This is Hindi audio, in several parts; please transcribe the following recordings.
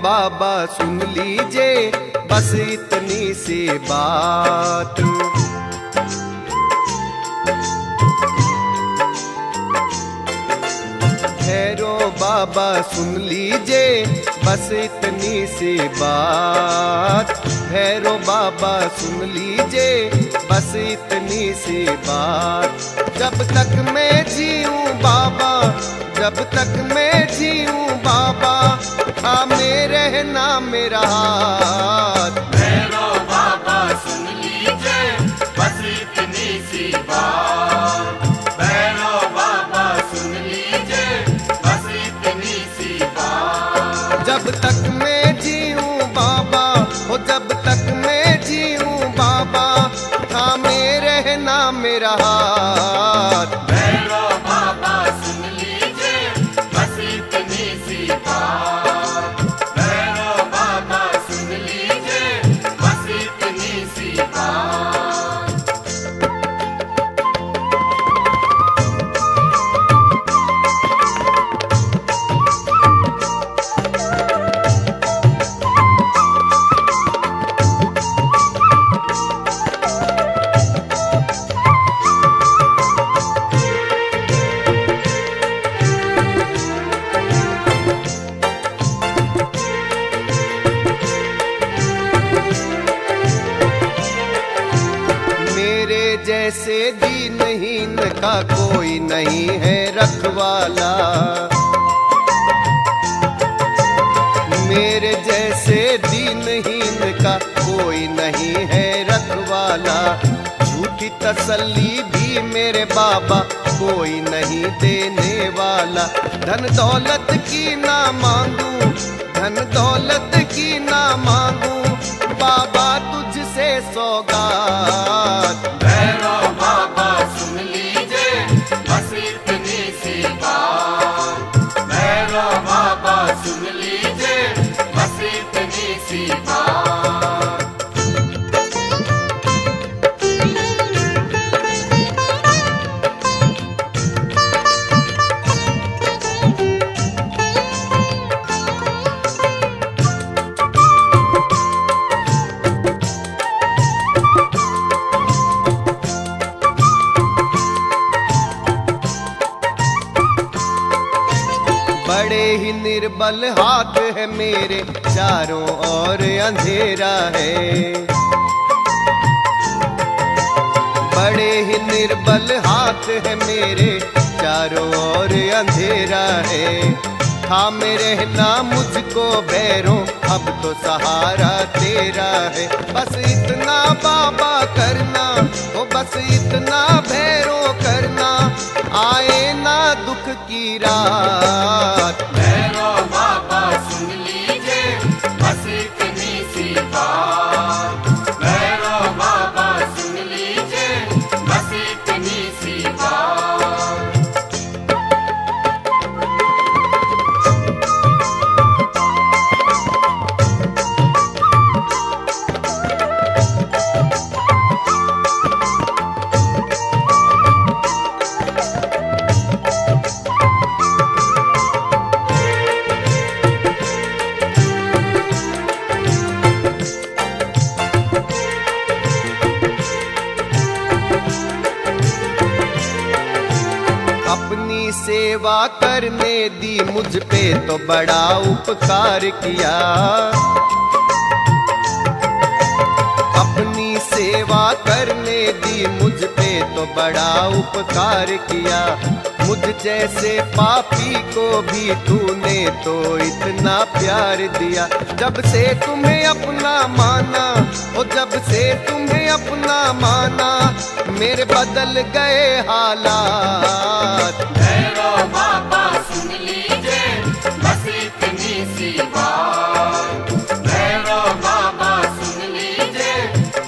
बाबा सुन लीजिए बस इतनी सी बात। भैरो बाबा सुन लीजिए बस इतनी सी बात। भैरो बाबा सुन लीजिए बस इतनी सी बात। जब तक मैं जीऊं बाबा, जब तक मैं जीऊं बाबा, थामे रहना मेरा हाथ। भैरो बाबा सुन लीजिए बस इतनी सी बात। भैरो बाबा सुन लीजिए बस इतनी सी बात। जब तक मैं जीऊं बाबा, हो जब तक मैं जीऊं बाबा, थामे रहना मेरा हाथ। भैरो बाबा सुन लीजिए बस इतनी सी बात। भैरो बाबा सुन लीजिए बस इतनी सी बात। मेरे जैसे दीनहीन का कोई नहीं है रखवाला। मेरे जैसे दीनहीन का कोई नहीं है रखवाला। झूठी तसल्ली भी मेरे बाबा कोई नहीं देने वाला। धन दौलत की ना मांगू, धन दौलत की ना मांगू, बाबा तुझसे सौगात। भैरो बाबा सुन लीजिए बस इतनी सी बात। भैरो बाबा सुन लीजिए बस इतनी सी बात। बड़े ही निर्बल हाथ है मेरे, चारों ओर अंधेरा है। बड़े ही निर्बल हाथ है मेरे, चारों ओर अंधेरा है। थामे रहना मुझको भैरों, अब तो सहारा तेरा है। बस इतना बाबा करना, ओ बस इतना भैरों करना, आए ना दुख की रात। भैरो बाबा सुन लीजिए बस इतनी सी बात। भैरो बाबा सुन लीजिए बस इतनी सी बात। अपनी सेवा करने दी मुझ पे तो बड़ा उपकार किया। अपनी सेवा करने दी मुझ पे तो बड़ा उपकार किया। मुझ जैसे पापी को भी तूने तो इतना प्यार दिया। जब से तुम्हें अपना माना, ओ जब से तुम्हें अपना माना, मेरे बदल गए हालात। भैरो बाबा सुन लीजिए बस इतनी सी बात। भैरो बाबा सुन लीजिए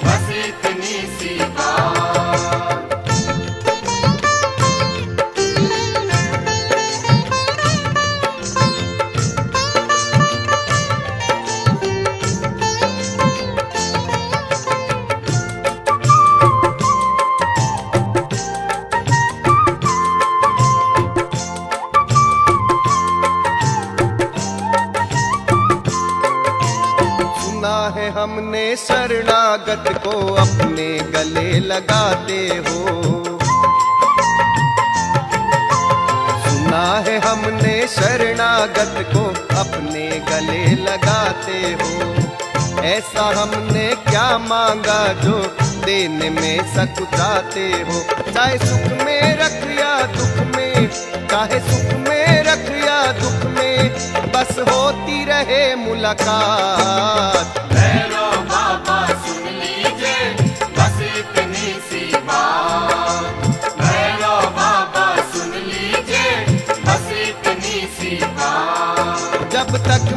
बस इतनी सी बात। शरणागत को अपने गले लगाते हो। सुना है हमने शरणागत को अपने गले लगाते हो। ऐसा हमने क्या मांगा जो देने में सकुचाते हो। चाहे सुख में रख या दुख में, चाहे सुख में रख या दुख में, बस होती रहे मुलाकात। भैरो बाबा सुन लीजिए बस इतनी सी बात। भैरो बाबा सुन लीजिए बस इतनी सी बात। जब तक